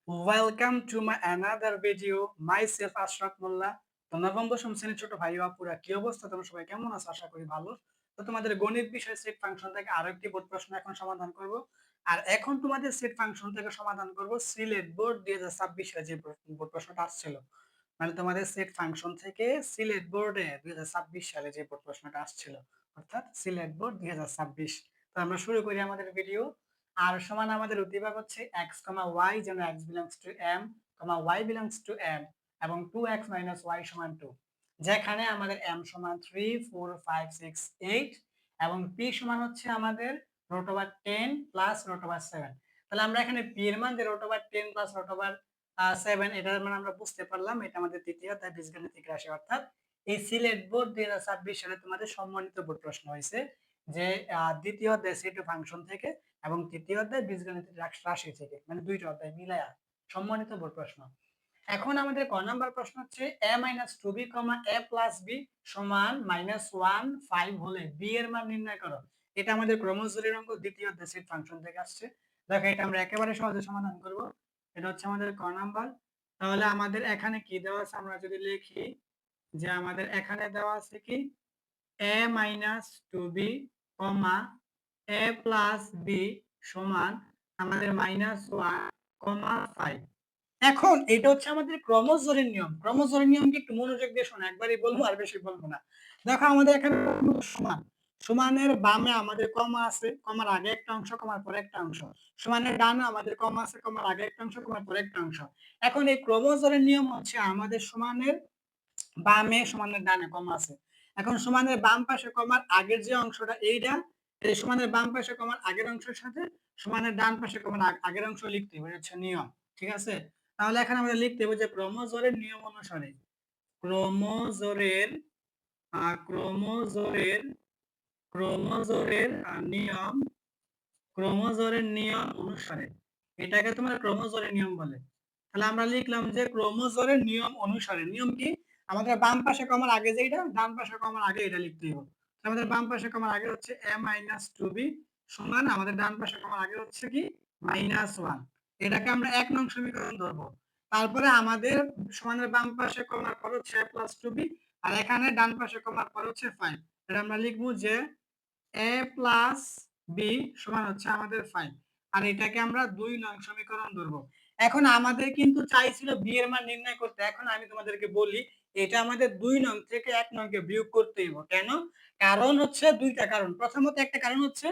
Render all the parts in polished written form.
Welcome to my another video. Myself Ashraf Molla. তো নবম দশম শ্রেণীর ছোট ভাই ও আপুরা কি অবস্থা? তোমরা সবাই কেমন আছো? আশা করি ভালো। তো তোমাদের গণিত বিষয় সেট ফাংশন থেকে আরো একটি বোর্ড প্রশ্ন এখন সমাধান করব। আর এখন তোমাদের সেট ফাংশন থেকে সমাধান করব সিলেট বোর্ড 2026 সালে যে বোর্ড প্রশ্নটা আসছিল। মানে তোমাদের সেট ফাংশন থেকে সিলেট বোর্ডে 2026 সালে যে বোর্ড প্রশ্নটা আসছিল, অর্থাৎ সিলেট বোর্ড 2026। তো আমরা শুরু করি আমাদের ভিডিও। আর সমান আমাদের উদ্দীপক হচ্ছে x, y যেন x belongs to m, y belongs to m এবং 2x - y সমান 2, যেখানে আমাদের m সমান 3 4 5 6 8 এবং p সমান হচ্ছে আমাদের √10 প্লাস √7। তাহলে আমরা এখানে p এর মান যে √10 প্লাস √7, এটার মান আমরা বুঝতে পারলাম। এটা আমাদের তৃতীয় অধ্যায় বীজগণিতিক রাশি, অর্থাৎ এই সিলেট বোর্ড 2026 সালে তোমাদের সম্মানিত বোর্ড প্রশ্ন হয়েছে যে দ্বিতীয় অধ্যায় সেট ফাংশন থেকে এবং তৃতীয় অধ্যায় বীজগণিত রাশি থেকে, মানে দুইটা অধ্যায় মিলায়া সম্মানিত বোর্ড প্রশ্ন। এখন আমাদের ক নাম্বার প্রশ্ন হচ্ছে a - 2b, a + b সমান -1 5 হলে b এর মান নির্ণয় করো। এটা আমাদের ক্রমজোরের অঙ্ক, দ্বিতীয় অধ্যায় সেট ফাংশন থেকে আসছে। দেখো এটা আমরা একেবারে সহজে সমাধান করব। এটা হচ্ছে আমাদের ক নাম্বার। তাহলে আমাদের এখানে কি দেওয়া আছে, আমরা যদি লিখি যে আমাদের এখানে দেওয়া আছে কি a - 2b, a + b সমান আমাদের -1, 5। এখন এটা হচ্ছে আমাদের ক্রমজোরের নিয়ম। ক্রমজোরের নিয়মকে একটু মনোযোগ দিয়ে শোনো, একবারই বলবো আর বেশি বলবো না। দেখো আমাদের এখানে সমান, সমানের বামে আমাদের কমা আছে, কমার আগে একটা অংশ, কমার পরে একটা অংশ। সমানের ডানে আমাদের কমা আছে, কমার আগে একটা অংশ, কমার পরে একটা অংশ। এখন এই ক্রমজোরের নিয়ম হচ্ছে আমাদের সমানের বামে সমানের ডানে কমা আছে। এখন সমানের বাম পাশে কমার আগের যে অংশটা এইটা, এই সমানের বাম পাশে কমার আগের অংশের সাথে সমানের ডান পাশে কমার আগের অংশ লিখতে হবে, হচ্ছে নিয়ম। ঠিক আছে? তাহলে এখানে আমরা লিখতে হবে যে ক্রমজোরের নিয়ম অনুসারে, ক্রমজোরের ক্রমজোরের ক্রমজোরের নিয়ম, ক্রমজোরের নিয়ম অনুসারে, এটাকে তোমার ক্রমজোরের নিয়ম বলে। তাহলে আমরা লিখলাম যে ক্রমজোরের নিয়ম অনুসারে, নিয়ম কি? আমাদের বাম পাশে কমার আগে যেটা, ডান পাশে কমার আগে এটা লিখতে হবে। আমাদের বাম পাশে কমার আগে হচ্ছে a - 2b সমান আমাদের ডান পাশে কমার আগে হচ্ছে কি -1। এটাকে আমরা 1 নং সমীকরণ ধরবো। তারপরে আমাদের সমানের বাম পাশে কমার পর হচ্ছে a + 2b, আর এখানে ডান পাশে কমার পর হচ্ছে 5। এটা আমরা লিখবো যে a + b সমান হচ্ছে আমাদের 5, আর এটাকে আমরা 2 নং সমীকরণ ধরবো। এখন আমাদের কিন্তু চাইছিল b এর মান নির্ণয় করতে। এখন আমি তোমাদেরকে বলি এটা আমাদের 2 নং থেকে 1 নংকে বিয়োগ করতে হবে। কেন? কারণ হচ্ছে দুইটা কারণ। প্রথমত একটা কারণ হচ্ছে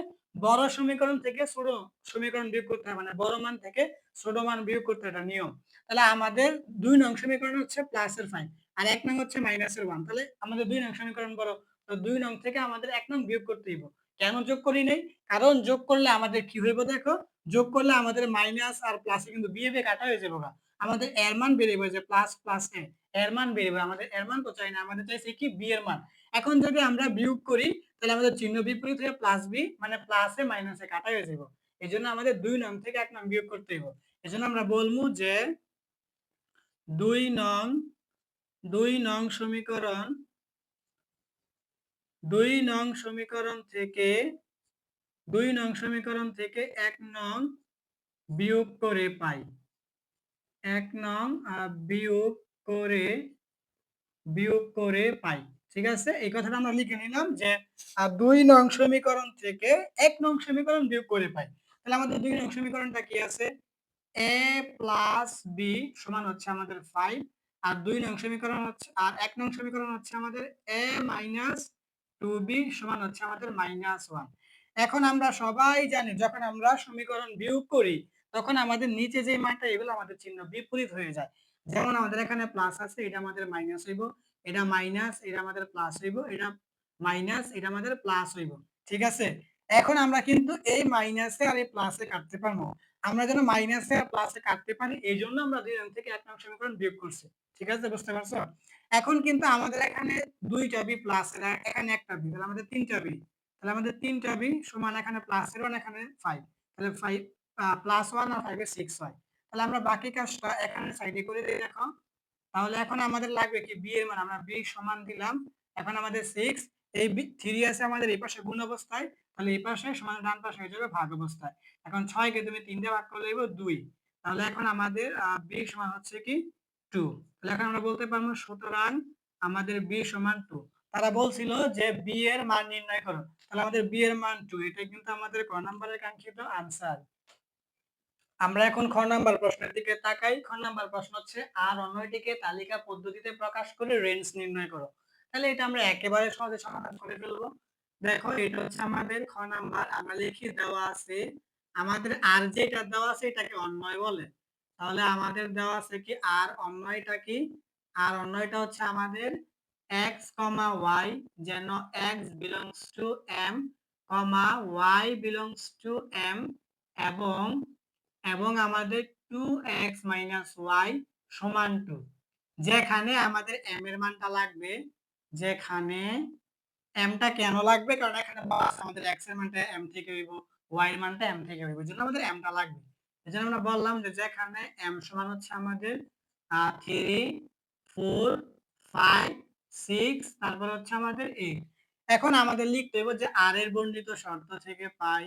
বড় সমীকরণ থেকে ছোট সমীকরণ বিয়োগ করতে হয়, মানে বড় মান থেকে ছোট মান বিয়োগ করতে, এটা নিয়ম। তাহলে আমাদের 2 নং সমীকরণ হচ্ছে প্লাসের 5 আর 1 নং হচ্ছে মাইনাসের 1। তাহলে আমাদের 2 নং সমীকরণ বড়, তো 2 নং থেকে আমাদের 1 নং বিয়োগ করতে হবে। কেন যোগ করি নাই? কারণ যোগ করলে আমাদের কি হইব দেখো, যোগ করলে আমাদের মাইনাস আর প্লাসে কিন্তু বিয়ে কাটা হয়ে যাবে। আমাদের এর মান বেরিয়ে যে প্লাস প্লাস এ এর মান বেরিয়ে, আমাদের এর মান তো চাই না, আমাদের চাইছে কি বি এর মান। এখন যদি আমরা বিয়োগ করি তাহলে আমাদের চিহ্ন বিপরীত হয়ে প্লাস বি, মানে প্লাসে মাইনাসে কাটা হয়ে যাব। এই জন্য আমাদের 2 নং থেকে 1 নং বিয়োগ করতে হবে। এই জন্য আমরা বলবো যে 2 নং 2 নং সমীকরণ 2 নং সমীকরণ থেকে 2 নং সমীকরণ থেকে 1 নং বিয়োগ করে পাই। 1 নং বিয়োগ করে পাই। ঠিক আছে? এই কথাটা আমরা লিখে নিলাম যে 2 নং সমীকরণ থেকে 1 নং সমীকরণ বিয়োগ করে পাই। তাহলে আমাদের 2 নং সমীকরণটা কি আছে? a + b সমান হচ্ছে আমাদের 5, আর 2 নং সমীকরণ হচ্ছে, আর 1 নং সমীকরণ হচ্ছে আমাদের a - 2b সমান হচ্ছে আমাদের -1। এখন আমরা সবাই জানি যখন আমরা সমীকরণ বিয়োগ করি তখন আমাদের নিচে যে মানটা এগুলো আমাদের চিহ্ন বিপরীত হয়ে যায়। যেমন আমাদের এখানে প্লাস আছে, এটা আমাদের মাইনাস হইব, এটা মাইনাস, এটা আমাদের প্লাস হইব, এটা মাইনাস, এটা আমাদের প্লাস হইব। ঠিক আছে? এখন আমরা কিন্তু এই মাইনাসে আর এই প্লাসে কাটতে পারবো। আমরা যেন মাইনাসে আর প্লাসে কাটতে পারি এই জন্য আমরা 2 নং থেকে 1 নং সমীকরণ বিয়োগ করছি। ঠিক আছে? বুঝতে পারছো? এখন কিন্তু আমাদের এখানে 2টা বি প্লাস, এখানে একটা বি, তাহলে আমাদের 3টা বি। তাহলে আমাদের 3টা বি সমান এখানে প্লাসের 1, এখানে 5। তাহলে 5 +1 আর 5 এ 6 হয়। তাহলে আমরা বাকি কাজটা এখানে সাইডে করে দেই দেখো। তাহলে এখন আমাদের লাগবে কি বি এর মান, আমরা বি সমান দিলাম। এখন আমাদের 6, এই 3 আছে আমাদের এই পাশে গুণ অবস্থায়, তাহলে এই পাশে সমান ডান পাশে হয়ে যাবে ভাগ অবস্থায়। এখন 6 কে তুমি 3 দিয়ে ভাগ করলে হইব 2। তাহলে এখন আমাদের b সমান হচ্ছে কি 2। তাহলে এখন আমরা বলতে পারবো সুতরাং আমাদের b সমান 2। তারা বলছিল যে b এর মান নির্ণয় করো, তাহলে আমাদের b এর মান 2। এটা কিন্তু আমাদের ক নাম্বারের কাঙ্ক্ষিত আনসার। আমরা এখন খ নাম্বার প্রশ্নের দিকে তাকাই। খ নাম্বার প্রশ্ন হচ্ছে আর অন্যটিকে তালিকা পদ্ধতিতে প্রকাশ করে রেঞ্জ নির্ণয় করো। তাহলে এটা আমরা একেবারে সহজে সমাধান করে ফেলবো। দেখো এটা হচ্ছে আমাদের খ নাম্বার। আমরা লিখি দেওয়া আছে আমাদের আর যেটা দেওয়া আছে এটাকে অন্বয় বলে। তাহলে আমাদের দেওয়া আছে কি আর অন্বয়টা কি? আর অন্বয়টা হচ্ছে আমাদের x, y যেন x belongs to m, y belongs to m এবং আমাদের 2x y সমান 2। যেখানে আমাদের m এর মানটা লাগবে, যেখানে m টা কেন লাগবে? কারণ এখানে বলা আছে আমাদের x এর মানটা m থেকে হইব, y এর মানটা m থেকে হইব। এজন্য আমাদের m টা লাগবে। এজন্য আমরা বললাম যে যেখানে m সমান হচ্ছে আমাদের 3, 4, 5, 6 তারপর হচ্ছে আমাদের 8। এখন আমাদের লিখতে হবে যে r এর বর্ণিত শর্ত থেকে পাই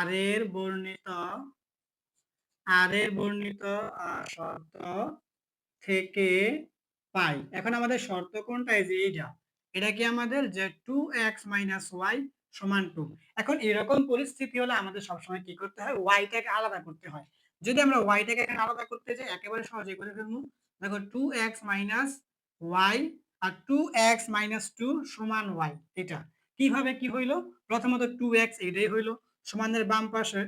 r এর বর্ণিত শর্ত থেকে পাই। এখন আমাদের শর্ত কোনটা? এই যে এইটা। এটা কি আমাদের যে 2x y সমান 2। এখন এরকম পরিস্থিতি হলে আমাদের সবসময় কি করতে হয়? y টাকে আলাদা করতে হয়। যদি আমরা y টাকে এখানে আলাদা করতে যাই একেবারে সহজেই করে ফেলবো। দেখো 2x y আর 2x 2 সমান y। এটা কিভাবে কি হইলো? প্রথমত 2x এটাই হইলো, সমানের বাম পাশে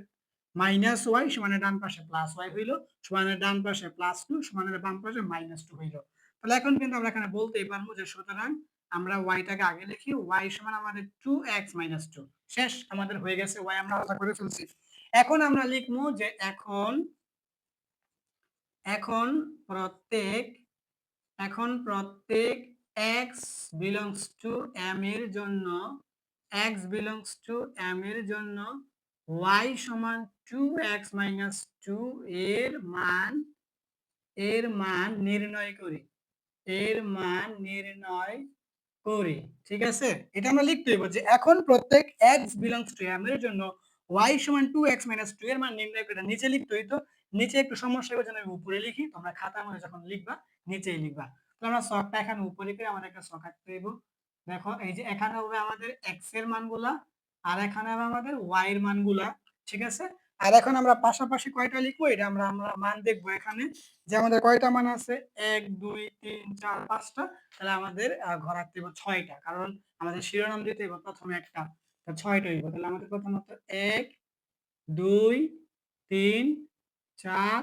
মাইনাস ওয়াই সমানের ডান পাশে প্লাস ওয়াই হইলো, সমানের ডান পাশে প্লাস 2 সমানের বাম পাশে মাইনাস 2 হইলো। তাহলে এখন কিন্তু আমরা এখানে বলতেই পারবো যে সুতরাং আমরা ওয়াইটাকে আগে লিখি, ওয়াই সমান আমাদের 2x 2। শেষ, আমাদের হয়ে গেছে, ওয়াই আমরা আলাদা করে ফেলছি। এখন আমরা লিখবো যে এখন প্রত্যেক x belongs to m এর জন্য y সমান 2x 2 এর মান নির্ণয় করি। ঠিক আছে, এটা আমরা লিখতে হইব যে এখন প্রত্যেক x belongs to m এর জন্য y সমান 2x 2 এর মান নির্ণয় করে। নিচে লিখতে হইতো, নিচে একটু সমস্যা হবে জন্য আমি উপরে লিখি, তোমরা খাতার মধ্যে যখন লিখবা নিচেই লিখবা। তো আমরা ছকটা এখানে উপরে করে আমাদের একটা ছক আঁকতে হইব। দেখো এই যে এখানে হবে আমাদের x এর মানগুলা আর এখানে হবে আমাদের y এর মানগুলা। ঠিক আছে, আর এখন আমরা পাশাপাশি কয়টা লিখবো এটা আমরা মান দেখবো এখানে যে আমাদের কয়টা মান আছে 1 2 3 4 5টা। তাহলে আমাদের ঘর আঁকতে হবে 6টা, কারণ আমাদের শিরোনাম দিতে হবে প্রথমে একটা, তো 6টা হইব। তাহলে আমাদের প্রথমত 1 2 3 4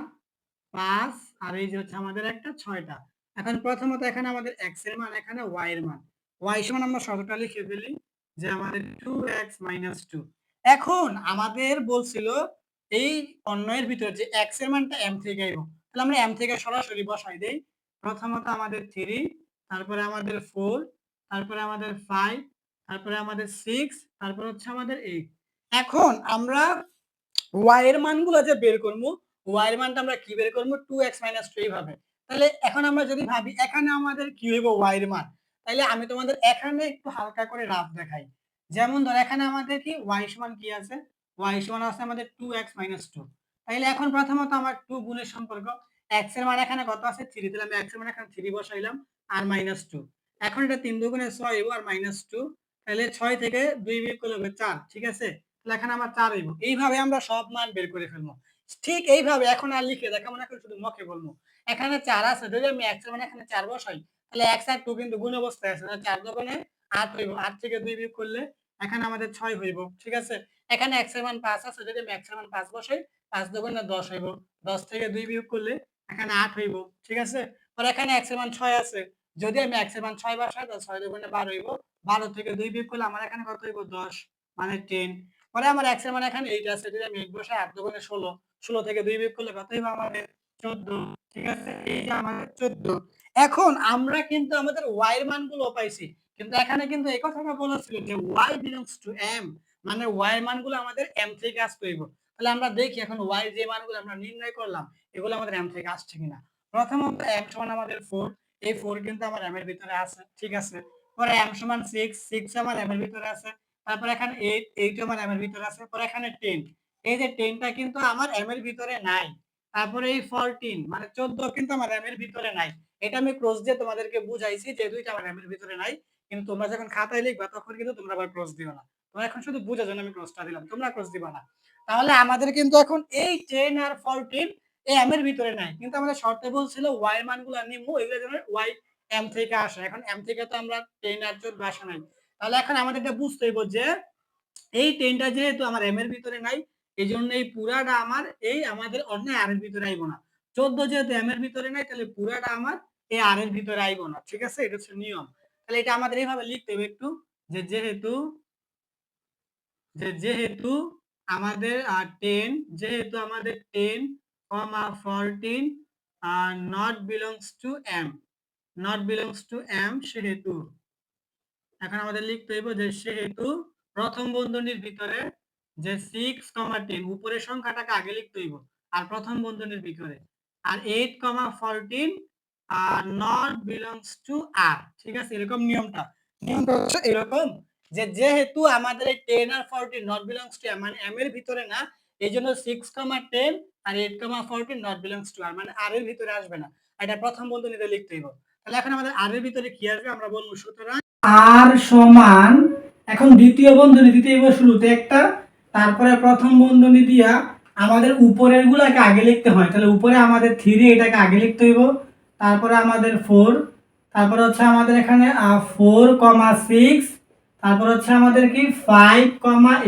5 আর এই যে হচ্ছে আমাদের একটা 6টা। এখন প্রথমত এখানে আমাদের x এর মান, এখানে y এর মান। y সমান আমরা শর্তটা লিখে ফেলি যে আমাদের 2x 2। এখন আমাদের বলছিল এই অন্যয়ের ভিতরে যে x এর মানটা m থেকে আইব, তাহলে আমরা m থেকে সরাসরি বসাই দেই। প্রথমত আমাদের 3, তারপরে আমাদের 4, তারপরে আমাদের 5, তারপরে আমাদের 6, তারপরে হচ্ছে আমাদের 8। এখন আমরা y এর মানগুলো যে বের করব, y এর মানটা আমরা কি বের করব? 2x 2 এইভাবে। তাহলে এখন আমরা যদি ভাবি এখানে আমাদের কি হইব y এর মান, তাহলে আমি তোমাদের এখানে একটু হালকা করে রাফ দেখাই। যেমন ধর এখানে আমাদের কি y সমান কি আছে? y সমান আছে আমাদের 2x 2। তাহলে এখন প্রথমত আমার 2 গুণের সম্পর্ক, x এর মান এখানে কত আছে? 3, তাহলে আমি x এর মান এখানে 3 বসাইলাম আর -2। এখন এটা 3 দুগুণে 6 হইব আর -2, তাহলে 6 থেকে 2 বিয়োগ করলে হবে 4। ঠিক আছে, তাহলে এখানে আমার 4 হইব। এইভাবে আমরা সব মান বের করে ফেলবো। ঠিক এইভাবে এখন আর লিখে দেখাবো না, এখন শুধু মুখে বলবো। এখানে 4 আছে, যদি আমি x এর মান এখানে 4 বসাই, তাহলে x আর 2 কিন্তু গুণ অবস্থায় আছে, তাহলে 4 দুগুণে 8 হইব। 8 থেকে 2 বিয়োগ করলে এখানে আমাদের 6 হইব। ঠিক আছে, এখানে x এর মান 5 আছে, যদি আমি x এর মান 5 বসাই, 5 দুগুণে 10 হইব। 10 থেকে 2 বিয়োগ করলে এখানে 8 হইব। ঠিক আছে, পরে এখানে x এর মান 6 আছে, যদি আমি x এর মান 6 বসাই, তাহলে 6 দুগুণে 12 হইব। 12 থেকে 2 বিয়োগ করলে আমার এখানে কত হইব? 10 মানে 10। পরে আমার x এর মান এখানে 8 আছে, যদি আমি 8 বসাই 8 দুগুণে 16, 16 থেকে 2 বিয়োগ করলে কত হইব? আমাদের 14। ঠিক আছে, এই যে আমাদের 14। এখন আমরা কিন্তু আমাদের y এর মানগুলো পাইছি, কিন্তু এখানে কিন্তু এই কথাটা বলা ছিল যে y belongs to m, মানে y এর মানগুলো আমাদের m থেকে আসতে হইব। তাহলে আমরা দেখি এখন y এর যে মানগুলো আমরা নির্ণয় করলাম এগুলো আমাদের m থেকে আসছে কিনা। প্রথমত m সমান আমাদের 4, এই 4 কিন্তু আমার m এর ভিতরে আছে। ঠিক আছে, পরে m সমান 6, 6 আমার m এর ভিতরে আছে। তারপর এখানে 8, 8 আমার m এর ভিতরে আছে। পরে এখানে 10, এই যে 10টা কিন্তু আমার m এর ভিতরে নাই। তারপরে এই 14 মানে 14 কিন্তু আমার র্যামের ভিতরে নাই। এটা আমি ক্রস দিয়ে তোমাদেরকে বুঝাইছি যে দুইটা আমার র্যামের ভিতরে নাই। কিন্তু তোমরা যখন খাতায় লিখবা তখন কিন্তু তোমরা আবার ক্রস দিও না। তোমরা এখন শুধু বুঝার জন্য আমি ক্রসটা দিলাম। তোমরা ক্রস দিবা না। তাহলে আমাদের কিন্তু এখন এই 10 আর 14 এই m এর ভিতরে নাই। কিন্তু আমাদের শর্তে বলছিল y এর মানগুলো নিম্ন, এগুলো যেন y m থেকে আসে। এখন m থেকে তো আমরা 10 আর 14 আসে নাই। তাহলে এখন আমাদের এটা বুঝতে হইব যে এই 10 টা যেহেতু আমার m এর ভিতরে নাই, এইজন্য এই পুরাটা আমার এই আমাদের অন্য r এর ভিতরে আইব না। 14 যেহেতু m এর ভিতরে নাই, তাহলে পুরাটা আমার এই r এর ভিতরে আইব না। ঠিক আছে? এটা হচ্ছে নিয়ম। তাহলে এটা আমাদের এইভাবে লিখতে হবে একটু, যে যেহেতু আমাদের 10, যেহেতু আমাদের 10, 14 not belongs to m, not belongs to m, সেহেতু এখন আমাদের লিখতে হইব যে সেহেতু প্রথম বন্ধনীর ভিতরে যে 6, 10 উপরের সংখ্যাটাকে আগে লিখতে হইব আর প্রথম বন্ধনীর ভিতরে, আর 8, 14 নট বিলংস টু আর। ঠিক আছে? এরকম নিয়মটা হচ্ছে এরকম যে যেহেতু আমাদের এই 10 আর 14 নট বিলংস টু মানে m এর ভিতরে না, এইজন্য 6, 10 আর 8, 14 নট বিলংস টু আর মানে আর এর ভিতরে আসবে না। এটা প্রথম বন্ধনীতে লিখতে হইব। তাহলে এখন আমাদের আর এর ভিতরে কি আসবে আমরা বলবো। সুতরাং আর সমান, এখন দ্বিতীয় বন্ধনী দিতে হইব শুরুতে একটা, তারপরে প্রথম বন্ধনী দিয়া আমাদের উপরের গুলাকে আগে লিখতে হয়। তাহলে উপরে আমাদের 3, এটাকে আগে লিখতে হইব, তারপরে আমাদের 4, তারপরে হচ্ছে আমাদের এখানে 4, 6, তারপর হচ্ছে আমাদের কি 5,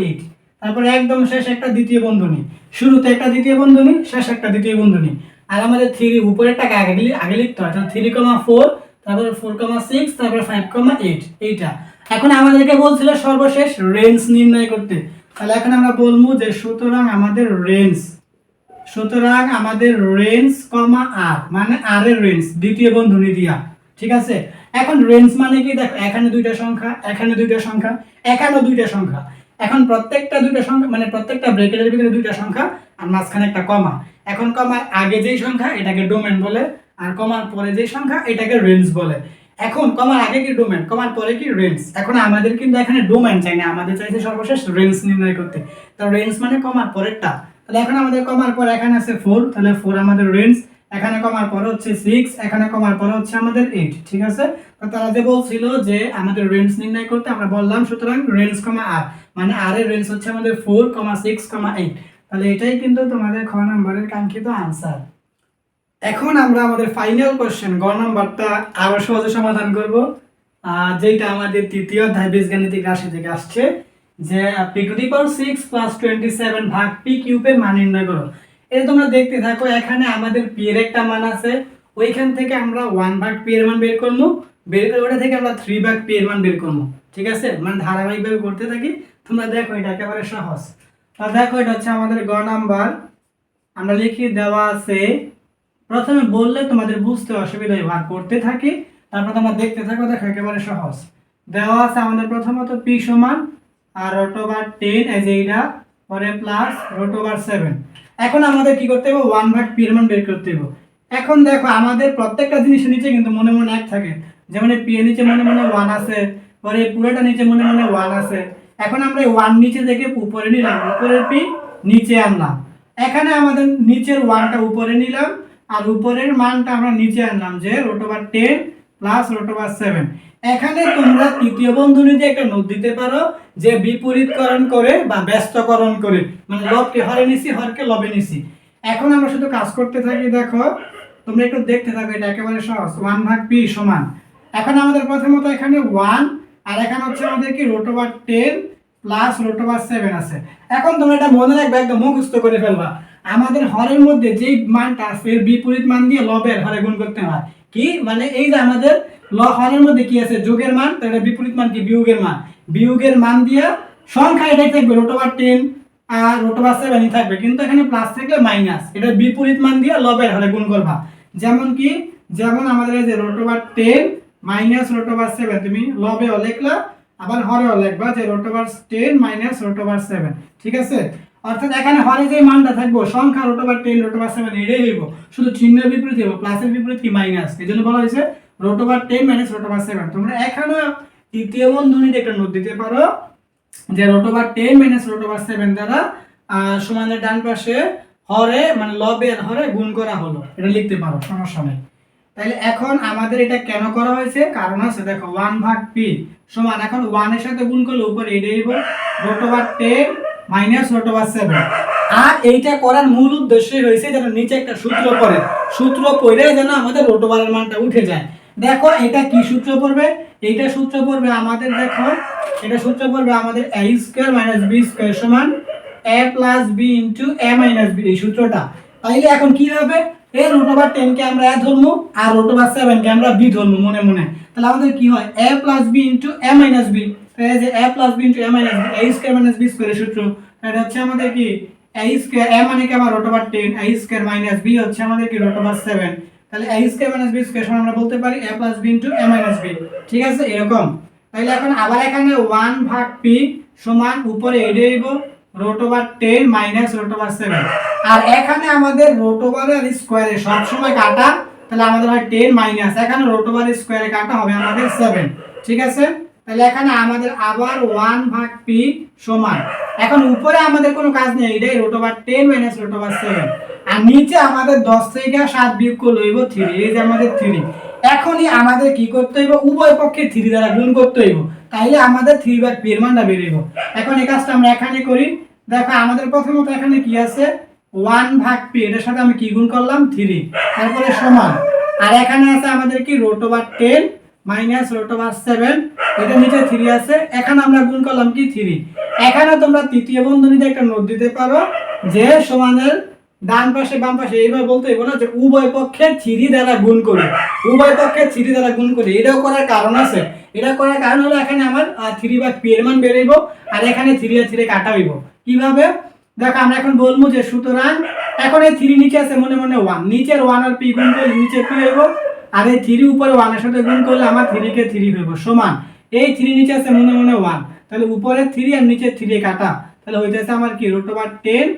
8, তারপরে একদম শেষ একটা দ্বিতীয় বন্ধনী, শুরুতে একটা দ্বিতীয় বন্ধনী, শেষ একটা দ্বিতীয় বন্ধনী। আর আমাদের 3 উপরেরটাকে আগে লিখতে হয়। তাহলে 3, 4, তারপরে 4, 6, তারপরে 5, 8, এইটা। এখন আমাদেরকে বলছিল সর্বশেষ রেঞ্জ নির্ণয় করতে। তাহলে এখন আমরা বলবো যে সুতরাং আমাদের রেঞ্জ আর মানে আর এর রেঞ্জ দ্বিতীয় বন্ধনী দিয়া। ঠিক আছে? এখন রেঞ্জ মানে কি দেখো, এখানে দুইটা সংখ্যা, এখানে দুইটা সংখ্যা, এখানেও দুইটা সংখ্যা। এখন প্রত্যেকটা দুইটা সংখ্যা মানে প্রত্যেকটা ব্র্যাকেটের ভিতরে দুইটা সংখ্যা আর মাঝখানে একটা কমা। এখন কমার আগে যেই সংখ্যা এটাকে ডোমেন বলে, আর কমার পরে যেই সংখ্যা এটাকে রেঞ্জ বলে। এখন কমার আগে কি ডোমেন, কমার পরে কি রেঞ্জ। এখন আমাদের কিন্তু এখানে ডোমেন চাই না, আমাদের চাইছে সর্বশেষ রেঞ্জ নির্ণয় করতে। তো রেঞ্জ মানে কমার পরেরটা। তাহলে এখন আমাদের কমার পর এখানে আছে 4, তাহলে 4 আমাদের রেঞ্জ, এখানে কমার পর হচ্ছে 6, এখানে কমার পর হচ্ছে আমাদের 8। ঠিক আছে? তো তারা যে বলছিল যে আমাদের রেঞ্জ নির্ণয় করতে, আমরা বললাম সুতরাং রেঞ্জ কমা আর মানে আর এর রেঞ্জ হচ্ছে আমাদের 4, 6, 8। তাহলে এটাই কিন্তু তোমাদের খ নাম্বারের কাঙ্ক্ষিত आंसर। এখন আমরা আমাদের ফাইনাল কোশ্চেন গ নাম্বারটা আরো সহজে সমাধান করব, যেটা আমাদের তৃতীয় অধ্যায় বীজগাণিতিক রাশি থেকে আসছে, যে p⁻6 + 27 ভাগ p কিউবের মান নির্ণয় করো। এটা তোমরা দেখতে থাকো। এখানে আমাদের p এর একটা মান আছে, ওইখান থেকে আমরা 1 ভাগ p এর মান বের করব, বের করে ওটা থেকে আমরা 3 ভাগ p এর মান বের করব। ঠিক আছে? মানে ধারাবাহিকভাবে করতে থাকি। তোমরা দেখো এটা একেবারে সহজ। তাহলে দেখো এটা হচ্ছে আমাদের গ নাম্বার। আমরা লিখি দেওয়া আছে, প্রথমে বললে তোমাদের বুঝতে অসুবিধা হয়, ভাগ করতে থাকি, তারপর তোমরা দেখতে থাকো। দেখো একেবারে সহজ। দেওয়া আছে আমাদের প্রথমত p সমান আর √10 এই যে এইটা, পরে প্লাস √7। এখন আমাদের কি করতে হবে, 1 ভাগ p এর মান বের করতে হবে। এখন দেখো আমাদের প্রত্যেকটা জিনিসের নিচে কিন্তু মনে মনে এক থাকে, যেমন এই p এর নিচে মনে মনে 1 আছে, পরে এই পুরোটা নিচে মনে মনে 1 আছে। এখন আমরা এই 1 নিচে থেকে উপরে নিলাম, উপরের p নিচে আনলাম। এখানে আমাদের নিচের 1টা উপরে নিলাম আর উপরের মানটা আমরা নিচে আনলাম, যে √10 প্লাস √7। এখানে তোমরা তৃতীয় বন্ধনীতে একটা নোট দিতে পারো যে বিপরীতকরণ করে বা ব্যস্তকরণ করে, মানে লবকে হরে নিছি, হরকে লবে নিছি। এখন আমরা শুধু কাজ করতে থাকি। দেখো তোমরা একটু দেখতে থাকো, এটা একেবারে সহজ। 1 ভাগ p সমান, এখন আমাদের প্রথমত এখানে 1 আর এখানে হচ্ছে আমাদের কি √10 প্লাস √7 আছে। এখন তোমরা এটা মনে রাখবে, একদম মুখস্থ করে ফেলবা। আমাদের হরের মধ্যে যেই মানটা আছে এর বিপরীত মান দিয়ে লবের হরে গুণ করতে হয়। কি মানে এই যে আমাদের হরের মধ্যে কি আছে, যোগের মান, তাহলে বিপরীত মান কি, বিয়োগের মান। বিয়োগের মান দিয়ে সংখ্যা এটাই থাকবে, √10 আর √7 ই থাকবে, কিন্তু এখানে প্লাস থাকলে মাইনাস, এটা বিপরীত মান দিয়ে লবের হরে গুণ করবা। যেমন কি, যেমন আমাদের এই যে √10 মাইনাস √7, তুমি লবেও লিখলা আবার হরেও লিখবা যে √10 মাইনাস √7। ঠিক আছে? অর্থাৎ এখানে হরে যে মানটা থাকবে সংখ্যা √10 √7 এটাই হইব, শুধু চিহ্নের বিপরীত হইব, প্লাসের বিপরীত কি মাইনাস, এজন্য বলা হয়েছে √10 মাইনাস √7। তোমরা এখানে তৃতীয় বন্ধনীতে একটা নোট দিতে পারো যে √10 মাইনাস √7 দ্বারা সমানের ডান পাশে হরে মানে লবের হরে গুণ করা হলো, এটা লিখতে পারো, সমস্যা নেই। তাহলে এখন আমাদের এটা কেন করা হয়েছে, কারণ আছে দেখো 1/p সমান, এখন 1 এর সাথে গুণ করলে উপরে এটা হইব √10 মাইনাস √7। আর এইটা করার মূল উদ্দেশ্যই হয়েছে যেন নিচে একটা সূত্র পড়ে, সূত্র পড়ে যেন আমাদের √এর মানটা উঠে যায়। দেখো এটা কি সূত্র পড়বে, এইটা সূত্র পড়বে আমাদের, দেখো এটা সূত্র পড়বে আমাদের a² - b² সমান a + b * a - b, এই সূত্রটা। তাইলে এখন কি হবে, এই √10 কে আমরা a ধরবো আর √7 কে আমরা b ধরবো মনে মনে। তাহলে আমাদের কি হয় a + b * a - b, তাহলে যে a + b * a - b, a² - b² সূত্র, এটা হচ্ছে আমাদের কি a², a মানে কি আবার √10, a² - b হচ্ছে আমাদের কি √7, তাহলে a² - b² সমান আমরা বলতে পারি a + b * a - b, ঠিক আছে এরকম। তাহলে এখন আবার এখানে 1/p সমান উপরে এটা হইব √10 মাইনাস √7, আর এখানে আমাদের √এর স্কয়ারে সব সময় কাটা, তাহলে আমাদের হয় 10 মাইনাস, এখানে √এর স্কয়ারে কাটা হবে আমাদের 7, ঠিক আছে। তাহলে এখানে আমাদের আবার 1/p সমান, এখন উপরে আমাদের কোনো কাজ নেই, এটাই √10 মাইনাস √7, আর নিচে আমাদের 10 থেকে 7 বিয়োগ করলে হইব 3, এই যে আমাদের 3। এখনই আমাদের কি করতে হইব, উভয় পক্ষে 3 দ্বারা গুণ করতে হইব, তাইলে আমাদের 3/p এর মানটা বের হইব। এখন এই কাজটা আমরা এখানে করি, দেখো আমাদের প্রথমত এখানে কি আছে 1/p, এটার সাথে আমি কি গুণ করলাম 3, তারপরে সমান, আর এখানে আছে আমাদের কি √10 মাইনাস √7, এটা নিচে 3 আছে, এখানে আমরা গুণ করলাম কি 3। এখানে তোমরা তৃতীয় বন্ধনীতে একটা নোট দিতে পারো যে সমানের ডান পাশে বাম পাশে এইভাবে বলতে হইব না যে উভয় পক্ষে 3 দ্বারা গুণ করি, উভয় পক্ষে 3 দ্বারা গুণ করি, এটাও করার কারণ আছে। এটা করার কারণ হলো এখানে আমার 3/p এর মান বের হইব, আর এখানে 3 আর 3 কাটা হইব। কিভাবে দেখো, আমরা এখন বলবো যে সুতরাং এখন এই 3 নিচে আছে মনে মনে 1, নিচের 1 আর p গুণ করলে নিচে p হইব, আর এই 3 উপরে 1 এর সাথে গুণ করলে আমার 3 কে 3 হইব সমান, এই 3 নিচে আছে মনে মনে 1, তাহলে উপরে 3 আর নিচে 3 কাটা, তাহলে হইতাছে আমার কি √10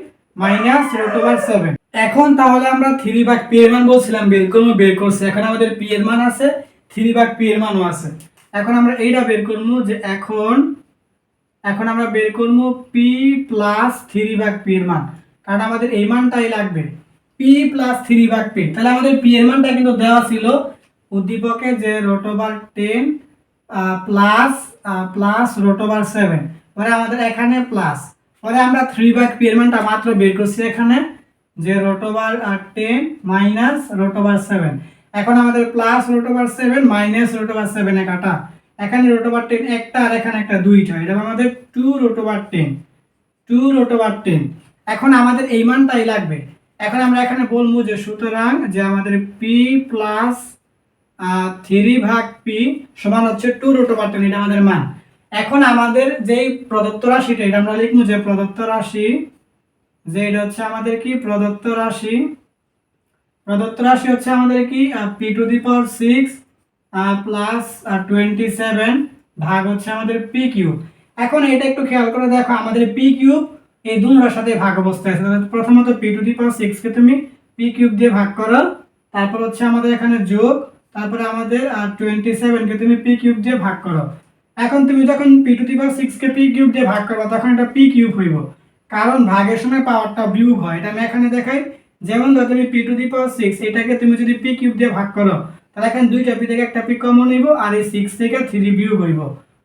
মাইনাস √7। এখন তাহলে আমরা 3/p এর মান বলছিলাম বের করব, বের করছি, এখন আমাদের p এর মান আছে, 3/p এর মানও আছে। এখন আমরা এইটা বের করব যে এখন আমরা বের করব p প্লাস 3/p এর মান, কারণ আমাদের এই মানটাই লাগবে p প্লাস 3/p। তাহলে আমাদের p এর মানটা কিন্তু দেওয়া ছিল উদ্দীপকে যে √10 প্লাস √7, পরে আমাদের এখানে প্লাস, পরে আমরা 3/p এর মানটা মাত্র বের করছি এখানে যে √10 মাইনাস √7, এখন আমাদের প্লাস √7 মাইনাস √7 এ কাটা, এখানে √10 একটা আর এখানে একটা দুইটা, এটা আমাদের 2√10। এখন আমাদের এই মানটাই লাগবে। এখন আমরা এখানে বলবো যে সুতরাং যে আমাদের p প্লাস 3/p সমান হচ্ছে 2√10, এটা আমাদের মান। এখন আমাদের যেই প্রদত্ত রাশিটা, এটা আমরা লিখবো যে প্রদত্ত রাশি, যে এটা হচ্ছে আমাদের কি প্রদত্ত রাশি হচ্ছে আমাদের কি p⁶ প্লাস 27 ভাগ হচ্ছে আমাদের p³। এখন এটা একটু খেয়াল করে দেখো, আমাদের p³ এই দুটোর সাথে ভাগ অবস্থায় আছে। প্রথমত p⁶ কে তুমি p³ দিয়ে ভাগ করো, তারপর হচ্ছে আমাদের এখানে যোগ, তারপরে আমাদের 27 কে তুমি p³ দিয়ে ভাগ করো। এখন তুমি যখন p⁶ কে p³ দিয়ে ভাগ করবে তখন এটা p³ হইব, কারণ ভাগের সময় পাওয়ারটা বিয়োগ হয়। এটা আমি এখানে দেখাই, যেমন ধরো তুমি p⁶ এটাকে তুমি যদি p³ দিয়ে ভাগ করো, তাহলে এখানে দুইটা p থেকে একটা p কমন নিব, আর এই 6 থেকে 3 বিয়োগ হইব,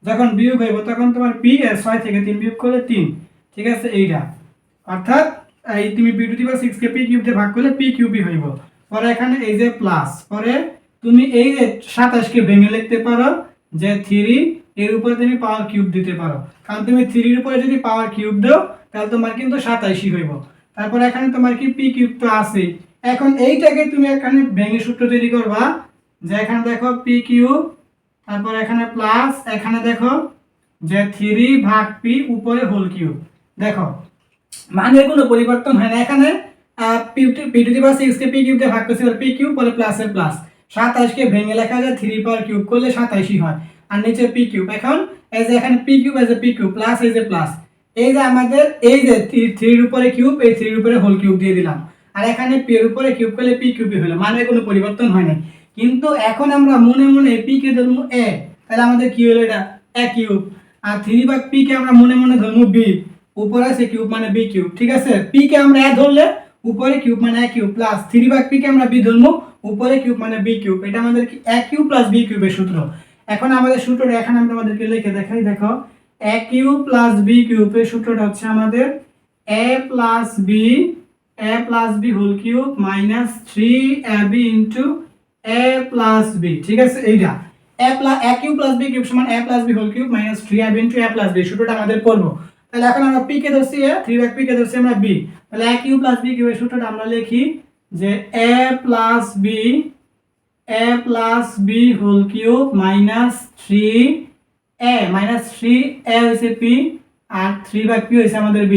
যখন বিয়োগ হইব তখন তোমার p এর 6 থেকে 3 বিয়োগ করলে 3, ঠিক আছে এইটা, অর্থাৎ এই তুমি p⁶ কে p³ দিয়ে ভাগ করলে p³ হইব। পরে এখানে এই যে প্লাস, পরে তুমি এই যে 27 কে ভেঙে লিখতে পারো যে 3 এর উপরে তুমি পাওয়ার কিউব দিতে পারো, কারণ তুমি 3 এর উপরে যদি পাওয়ার কিউব দাও তাহলে তোমার কিন্তু 27 হইব। তারপর এখানে তোমার কি p³ তো আছে, এখন এইটাকে তুমি এখানে ভেঙে সূত্র তৈরি করবা, যে এখানে দেখো p³, তারপর এখানে প্লাস, এখানে দেখো যে 3/p উপরে হোল কিউব, দেখো মানের কোনো পরিবর্তন হয় না। এখানে p⁶ কে p³ দিয়ে ভাগ করছি, আর p³ পরে প্লাসের প্লাস, 27 কে ভেঙে লেখা যায় 3 পাওয়ার কিউব করলে 27 হয়, আর নিচে p³ এখন এই যে এখানে p³ এই যে p³ প্লাস এই যে প্লাস, এই যে আমাদের এই যে 3 এর উপরে কিউব, এই 3 এর উপরে হোল কিউব দিয়ে দিলাম, আর এখানে p এর উপরে কিউব করলে p³ হলো, মানে কোনো পরিবর্তন হয় না। কিন্তু এখন আমরা মনে মনে p কে ধরবো a, তাহলে আমাদের কি হলো এটা a³, আর 3/p কে আমরা মনে মনে ধরবো b, উপরে আছে কিউব মানে b³, ঠিক আছে। p কে আমরা a ধরলে উপরে কিউব মানে a কিউব প্লাস 3 ভাগ p কে আমরা b ধরবো, উপরে কিউব মানে b কিউব, এটা আমাদের কি a কিউব প্লাস b কিউবের সূত্র। এখন আমাদের সূত্রটা এখানে আমি তোমাদেরকে লিখে দেখাই, দেখো a কিউব প্লাস b কিউবের সূত্রটা হচ্ছে আমাদের a plus b whole cube minus 3ab into a plus b, ঠিক আছে। এইটা a cube plus b cube সমান a plus b whole cube minus 3ab into a plus b, সূত্রটা আমাদের পড়বো। তাহলে এখন আমরা p কে ধরছি a, 3 ভাগ p কে ধরছি আমরা b, তাহলে a কিউব প্লাস b কিউবের সূত্রটা আমরা লিখি যে a plus b whole cube minus 3a হইছে p আর 3 ভাগ p হইছে আমাদের b,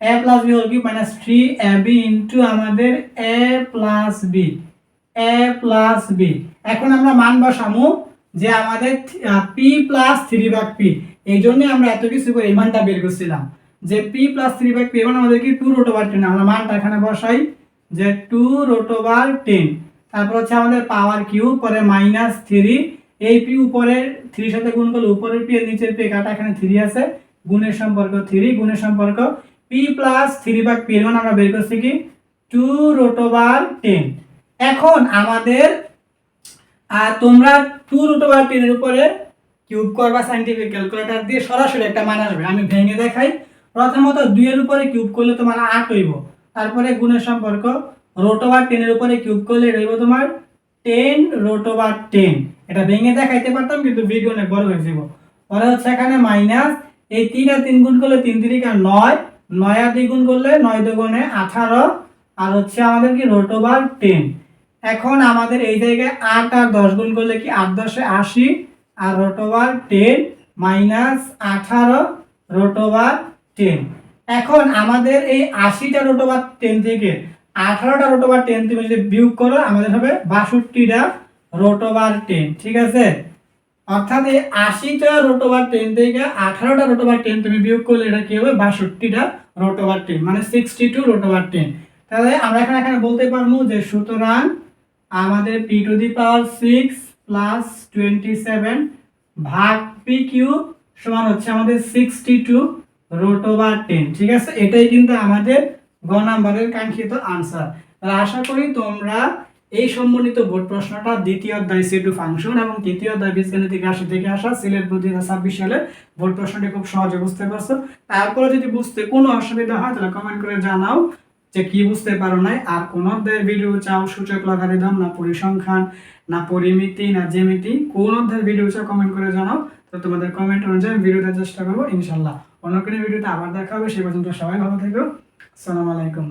a plus b whole cube minus 3ab into আমাদের a প্লাস b। এখন আমরা মান বসামু যে আমাদের p প্লাস 3 ভাগ p, এই জন্য আমরা এত কিছু করে এই মানটা বের করছিলাম যে p প্লাস 3 ভাগ p, এখন আমাদের কি 2 রুট ওভার 10, আমরা মানটা এখানে বসাই যে 2 রুট ওভার 10, তারপর হচ্ছে আমাদের পাওয়ার কিউব পরে মাইনাস 3, এই p উপরে 3 এর সাথে গুণ করলে উপরের p এর নিচের p কাটা, এখানে 3 আছে, গুণের সম্পর্ক 3, গুণের সম্পর্ক p প্লাস 3 ভাগ p এর মান আমরা বের করছি কি 2 রুট ওভার 10। এখন আমাদের তোমরা 2 রুট ওভার 10 এর উপরে কিউব করবা সাইন্টিফিক ক্যালকুলেটর দিয়ে, সরাসরি একটা মান আসবে। আমি ভেঙে দেখাই। প্রথমত 2 এর উপরে কিউব করলে তোমার 8 হইব, তারপরে গুণের সম্পর্ক রুট ওভার 10 এর উপরে কিউব করলে হইব তোমার 10 রুট ওভার 10। এটা ভেঙে দেখাইতে পারতাম কিন্তু ভিডিও অনেক বড় হয়ে যাব। পরে হচ্ছে এখানে মাইনাস, এই 3 আর 3 গুণ করলে 3 3 আর 9, 9 আর 2 গুণ করলে 9 দুগুণে 18, আর হচ্ছে আমাদের কি রুট ওভার 10। এখন আমাদের এই জায়গায় 8 আর 10 গুণ করলে কি 8 10 এ 80 আর root over 10 minus 18 root over 10। এখন আমাদের এই 80টা রুট ওভার 10 থেকে 18টা রুট ওভার 10 তুমি যদি বিয়োগ করো আমাদের হবে 62টা রুট ওভার 10, ঠিক আছে। অর্থাৎ এই 80টা রুট ওভার 10 থেকে 18টা রুট ওভার 10 তুমি বিয়োগ করলে এটা কি হবে 62টা রুট ওভার 10, মানে 62 রুট ওভার 10। তাহলে আমরা এখানে বলতে পারবো যে সুতরাং আমাদের p to the power 6 plus 27 ভাগ p কিউব সমান হচ্ছে আমাদের 62 রুট ওভার 10, ঠিক আছে। এটাই কিন্তু আমাদের গ নাম্বারের কাঙ্ক্ষিত আনসার। তাহলে আশা করি তোমরা এই সম্বন্ধিত বোর্ড প্রশ্নটা দ্বিতীয় অধ্যায় C2 ফাংশন এবং তৃতীয় অধ্যায় বীজগণিতিক রাশি থেকে আসা সিলেট 2026 সালের বোর্ড প্রশ্নটি খুব সহজে বুঝতে পারছো। তারপরে যদি বুঝতে কোনো অসুবিধা হয় তাহলে কমেন্ট করে জানাও যে কি বুঝতে পারো নাই। আর কোন অধ্যায়ের ভিডিও চাও, সূচক লগারিদম না পরিসংখ্যান না পরিমিতি না জ্যামিতি, কোন অধ্যায়ের ভিডিও চাও কমেন্ট করে জানাও। তো তোমাদের কমেন্ট অনুযায়ী ভিডিও দেওয়ার চেষ্টা করবো ইনশাআল্লাহ। অন্য কোনো ভিডিওতে আবার দেখা হবে, সেই পর্যন্ত সবাই ভালো থেকো। আসসালামু আলাইকুম।